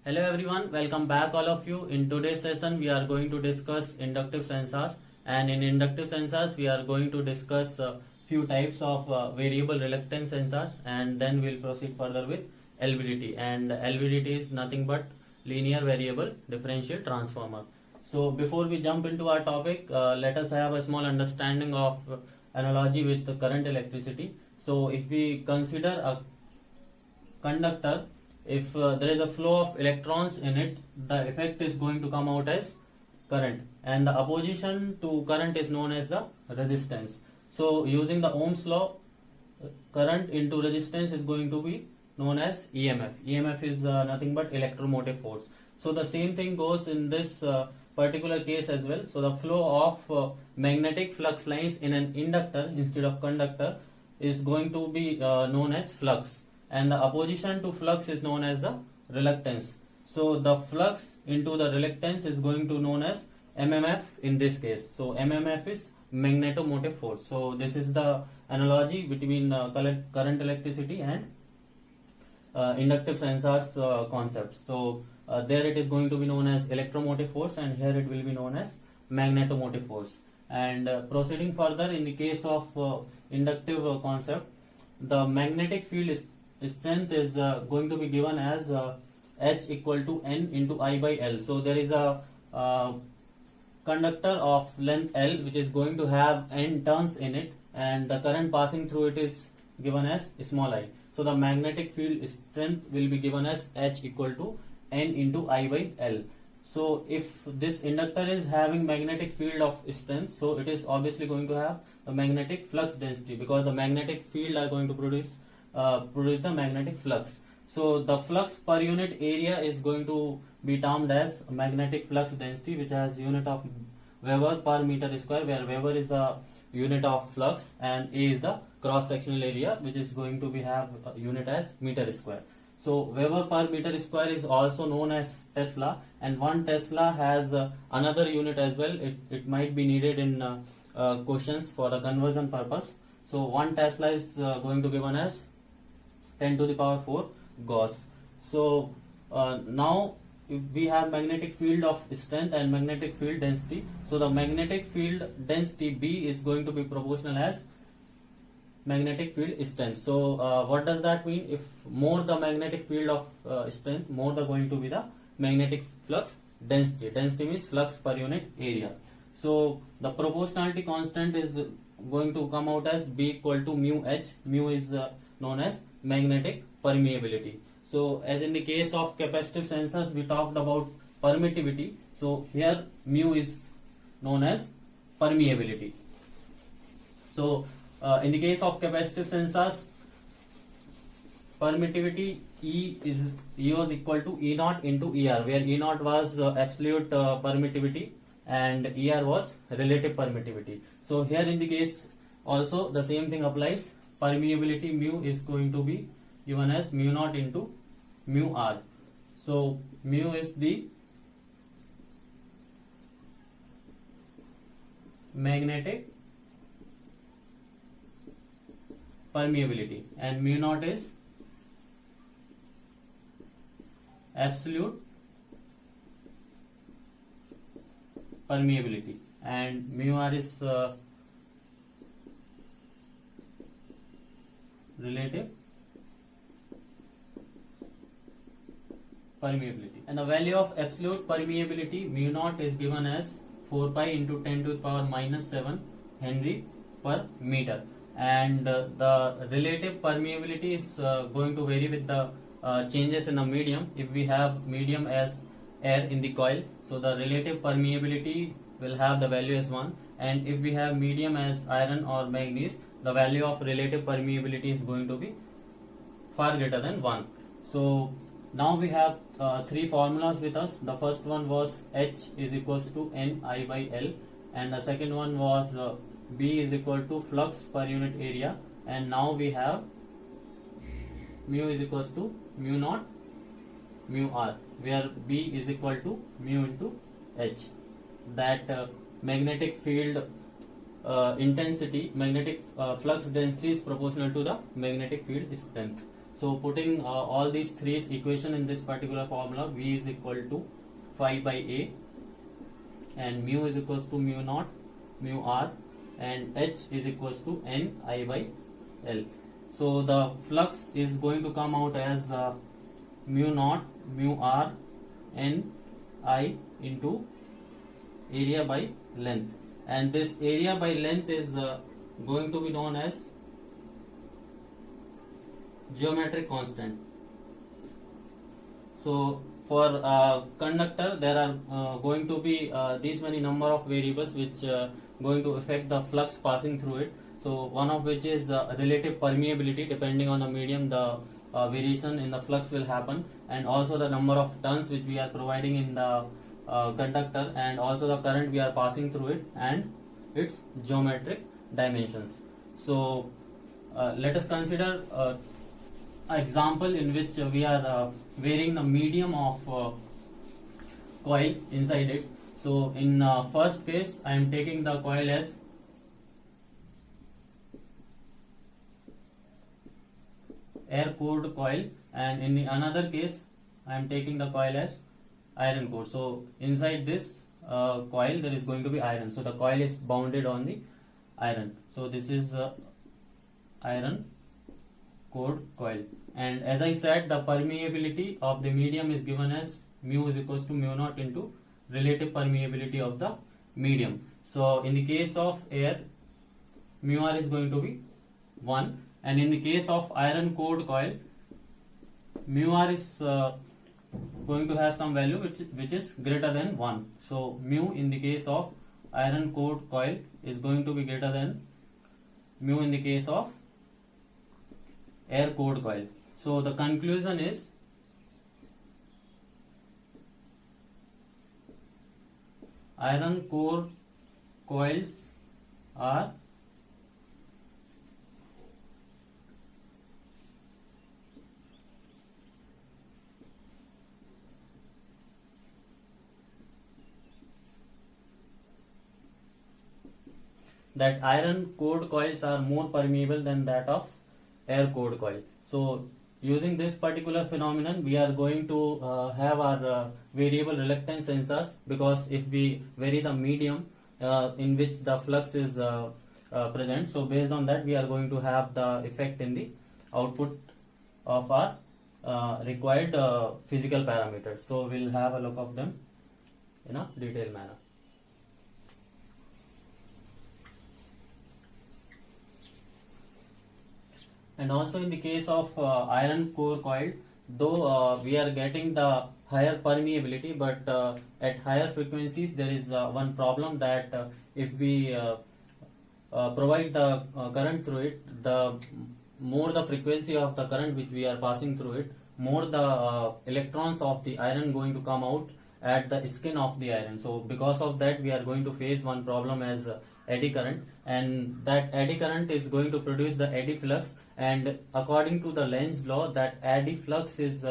Hello everyone, welcome back all of you. In today's session we are going to discuss inductive sensors, and in inductive sensors we are going to discuss few types of variable reluctance sensors, and then we'll proceed further with LVDT, and LVDT is nothing but linear variable differential transformer. So before we jump into our topic, let us have a small understanding of analogy with the current electricity. So if we consider a conductor, if there is a flow of electrons in it, the effect is going to come out as current, and the opposition to current is known as the resistance. So using the Ohm's law, current into resistance is going to be known as EMF. EMF is nothing but electromotive force. So the same thing goes in this particular case as well. So the flow of magnetic flux lines in an inductor instead of conductor is going to be known as flux, and the opposition to flux is known as the reluctance. So the flux into the reluctance is going to known as MMF in this case. So MMF is magnetomotive force. So this is the analogy between current electricity and inductive sensors concept. So there it is going to be known as electromotive force, and here it will be known as magnetomotive force. And proceeding further, in the case of inductive concept, the magnetic field strength is going to be given as H equal to N into I by L. So there is a conductor of length L which is going to have N turns in it, and the current passing through it is given as small I. So the magnetic field strength will be given as H equal to N into I by L. So if this inductor is having magnetic field of strength, so it is obviously going to have a magnetic flux density, because the magnetic field are going to produce the magnetic flux. So the flux per unit area is going to be termed as magnetic flux density, which has unit of Weber per meter square, where Weber is the unit of flux and A is the cross sectional area, which is going to be have a unit as meter square. So Weber per meter square is also known as Tesla, and 1 Tesla has another unit as well. It might be needed in questions for the conversion purpose. So 1 Tesla is going to be given as 10 to the power 4 Gauss. So now if we have magnetic field of strength and magnetic field density, so the magnetic field density B is going to be proportional as magnetic field strength. So what does that mean? If more the magnetic field of strength, more the going to be the magnetic flux density. Density means flux per unit area. So the proportionality constant is going to come out as B equal to mu H. Mu is known as magnetic permeability. So as in the case of capacitive sensors, we talked about permittivity. So here mu is known as permeability. So in the case of capacitive sensors, permittivity E was equal to E naught into ER, where E naught was absolute permittivity and ER was relative permittivity. So here in the case also the same thing applies. Permeability mu is going to be given as mu naught into mu R. So mu is the magnetic permeability and mu naught is absolute permeability, and mu R is relative permeability. And the value of absolute permeability mu naught is given as 4 pi into 10 to the power minus 7 Henry per meter, and the relative permeability is going to vary with the changes in the medium. If we have medium as air in the coil, so the relative permeability will have the value as 1, and if we have medium as iron or manganese, the value of relative permeability is going to be far greater than 1. So now we have 3 formulas with us. The first one was H is equals to N I by L, and the second one was B is equal to flux per unit area, and now we have mu is equals to mu naught mu R, where B is equal to mu into H. That magnetic field intensity, magnetic flux density is proportional to the magnetic field strength. So putting all these three equation in this particular formula, V is equal to phi by A, and mu is equals to mu naught mu r, and H is equals to N I by L. So the flux is going to come out as mu naught mu r N I into area by length, and this area by length is going to be known as geometric constant. So for conductor there are going to be these many number of variables which going to affect the flux passing through it. So one of which is relative permeability. Depending on the medium, the variation in the flux will happen, and also the number of turns which we are providing in the conductor, and also the current we are passing through it, and its geometric dimensions. So let us consider an example in which we are varying the medium of coil inside it. So in first case I am taking the coil as air cored coil, and in the another case I am taking the coil as iron core. So inside this coil there is going to be iron, so the coil is bounded on the iron. So this is iron cored coil, and as I said, the permeability of the medium is given as mu is equals to mu naught into relative permeability of the medium. So in the case of air, mu r is going to be 1, and in the case of iron cored coil, mu r is going to have some value which is greater than 1. So mu in the case of iron cored coil is going to be greater than mu in the case of air cored coil. So the conclusion is iron core coils are that iron cored coils are more permeable than that of air cored coil. So using this particular phenomenon, we are going to have our variable reluctance sensors, because if we vary the medium in which the flux is present, so based on that we are going to have the effect in the output of our required physical parameters. So we'll have a look of them in a detailed manner. And also in the case of iron core coil, though we are getting the higher permeability, but at higher frequencies there is one problem, that if we provide the current through it, the more the frequency of the current which we are passing through it, more the electrons of the iron going to come out at the skin of the iron. So because of that we are going to face one problem as eddy current, and that eddy current is going to produce the eddy flux, and according to the Lenz's law, that eddy flux is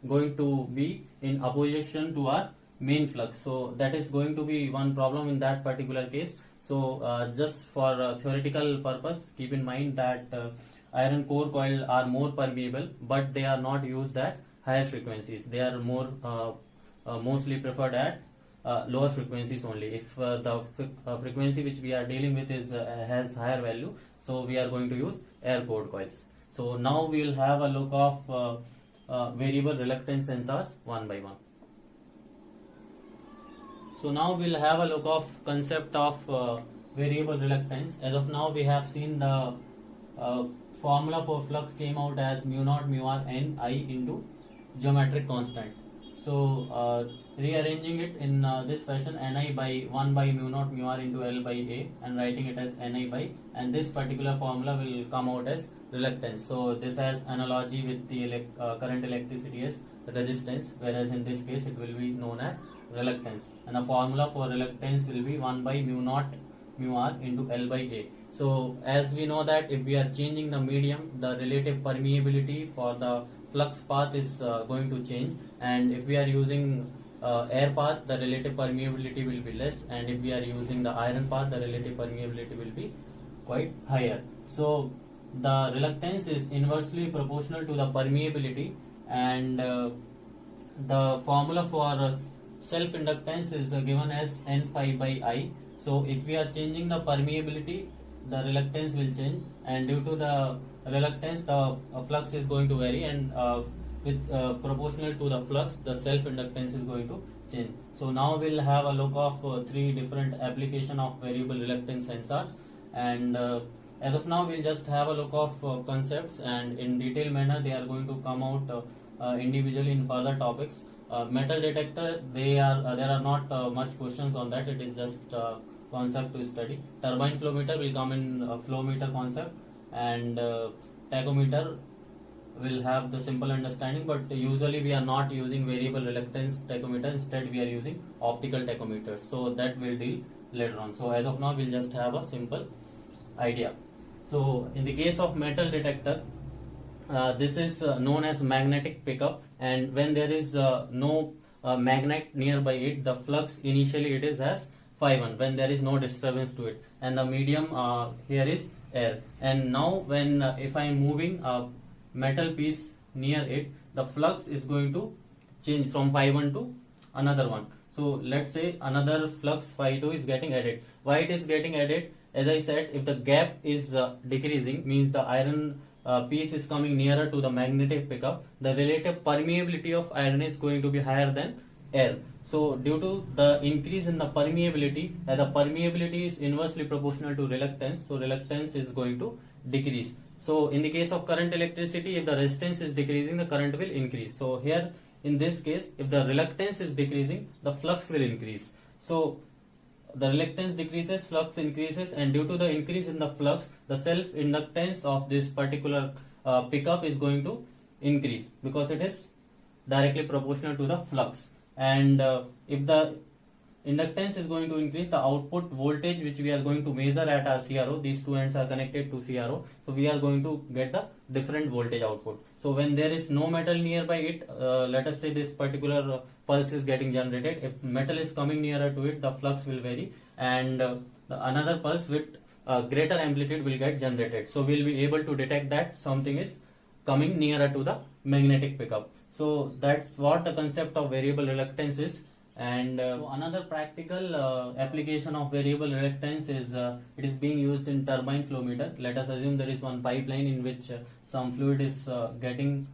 going to be in opposition to our main flux. So that is going to be one problem in that particular case. So just for theoretical purpose, keep in mind that iron core coil are more permeable, but they are not used at higher frequencies. They are more mostly preferred at lower frequencies only. If the frequency which we are dealing with is has higher value, so we are going to use air cored coils. So now we will have a look of variable reluctance sensors one by one. So now we will have a look of concept of variable reluctance. As of now we have seen the formula for flux came out as mu naught mu r n I into geometric constant. So rearranging it in this fashion, Ni by 1 by mu naught mu r into L by A, and writing it as Ni by, and this particular formula will come out as reluctance. So this has analogy with the current electricity as resistance, whereas in this case it will be known as reluctance, and the formula for reluctance will be 1 by mu naught mu r into L by A. So as we know that if we are changing the medium, the relative permeability for the flux path is going to change, and if we are using air path, the relative permeability will be less, and if we are using the iron path, the relative permeability will be quite higher. So the reluctance is inversely proportional to the permeability, and the formula for self inductance is given as n phi by I. So if we are changing the permeability, the reluctance will change, and due to the reluctance, the flux is going to vary, and with proportional to the flux, the self inductance is going to change. So now we'll have a look of three different application of variable reluctance sensors, and as of now we'll just have a look of concepts, and in detailed manner they are going to come out individually in further topics. Metal detector, there are not much questions on that. It is just concept to study. Turbine flow meter will come in flow meter concept, and tachometer will have the simple understanding, but usually we are not using variable reluctance tachometer. Instead we are using optical tachometers, so that will deal later on. So as of now we'll just have a simple idea. So in the case of metal detector, this is known as magnetic pickup, and when there is no magnet nearby it, the flux initially it is as phi 1 when there is no disturbance to it, and the medium here is air. And now when if I am moving a metal piece near it, the flux is going to change from phi 1 to another one. So let's say another flux phi 2 is getting added. Why it is getting added? As I said, if the gap is decreasing, means the iron piece is coming nearer to the magnetic pickup, the relative permeability of iron is going to be higher than air. So due to the increase in the permeability, as the permeability is inversely proportional to reluctance, so reluctance is going to decrease. So in the case of current electricity, if the resistance is decreasing, the current will increase. So here in this case, if the reluctance is decreasing, the flux will increase. So the reluctance decreases, flux increases, and due to the increase in the flux, the self inductance of this particular pickup is going to increase because it is directly proportional to the flux. And if the inductance is going to increase, the output voltage which we are going to measure at our CRO, these two ends are connected to CRO, so we are going to get the different voltage output. So when there is no metal nearby it, let us say this particular pulse is getting generated. If metal is coming nearer to it, the flux will vary, and another pulse with greater amplitude will get generated. So we'll be able to detect that something is coming nearer to the magnetic pickup. So that's what the concept of variable reluctance is. And so another practical application of variable reluctance is it is being used in turbine flow meter. Let us assume there is one pipeline in which some fluid is getting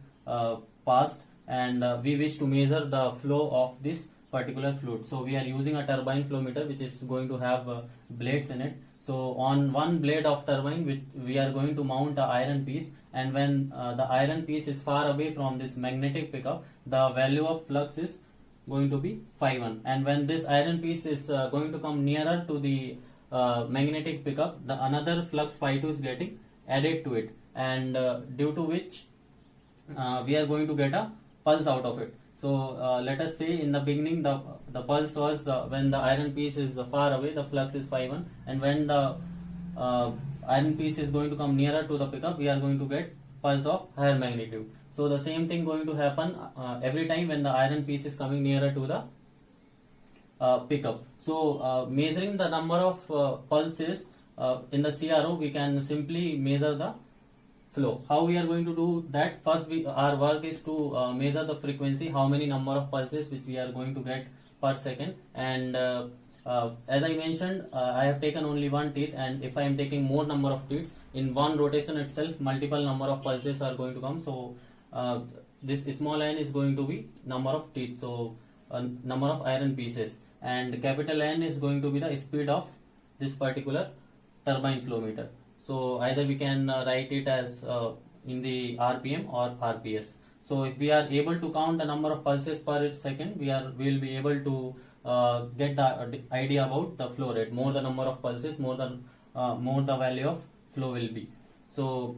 passed, and we wish to measure the flow of this particular fluid. So we are using a turbine flow meter which is going to have blades in it. So on one blade of turbine, which we are going to mount an iron piece, and when the iron piece is far away from this magnetic pickup, the value of flux is going to be phi 1, and when this iron piece is going to come nearer to the magnetic pickup, the another flux phi 2 is getting added to it, and due to which we are going to get a pulse out of it. So let us say in the beginning the pulse was when the iron piece is far away, the flux is phi 1, and when the iron piece is going to come nearer to the pickup, we are going to get pulse of higher magnitude. So the same thing going to happen every time when the iron piece is coming nearer to the pickup. So measuring the number of pulses in the CRO, we can simply measure the flow. How we are going to do that? First, our work is to measure the frequency, how many number of pulses which we are going to get per second. And as I mentioned, I have taken only one teeth, and if I am taking more number of teeth, in one rotation itself, multiple number of pulses are going to come. So this small n is going to be number of teeth, so number of iron pieces, and capital N is going to be the speed of this particular turbine flow meter. So either we can write it as in the RPM or RPS. So if we are able to count the number of pulses per second, we will be able to get the idea about the flow rate. More the number of pulses, more the value of flow will be. So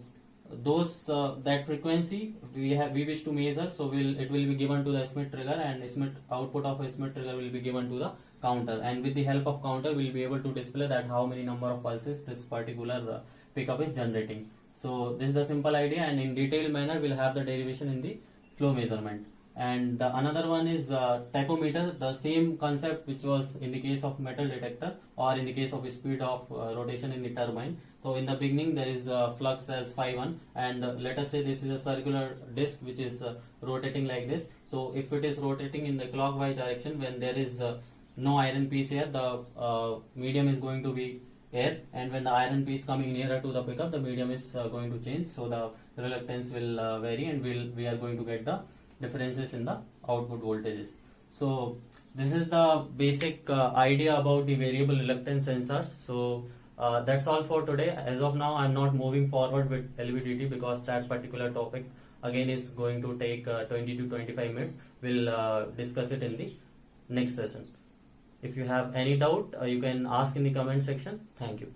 those that frequency we wish to measure, so it will be given to the Schmitt trigger, and output of a Schmitt trigger will be given to the counter, and with the help of counter we will be able to display that how many number of pulses this particular pickup is generating. So this is the simple idea, and in detailed manner we'll have the derivation in the flow measurement. And the another one is tachometer, the same concept which was in the case of metal detector or in the case of speed of rotation in the turbine. So in the beginning there is flux as phi1, and let us say this is a circular disc which is rotating like this. So if it is rotating in the clockwise direction, when there is no iron piece here, the medium is going to be air, and when the iron piece coming nearer to the pickup, the medium is going to change, so the reluctance will vary, and we are going to get the differences in the output voltages. So this is the basic idea about the variable reluctance sensors. So that's all for today. As of now, I'm not moving forward with LVDT because that particular topic again is going to take 20 to 25 minutes. We'll discuss it in the next session. If you have any doubt, you can ask in the comment section. Thank you.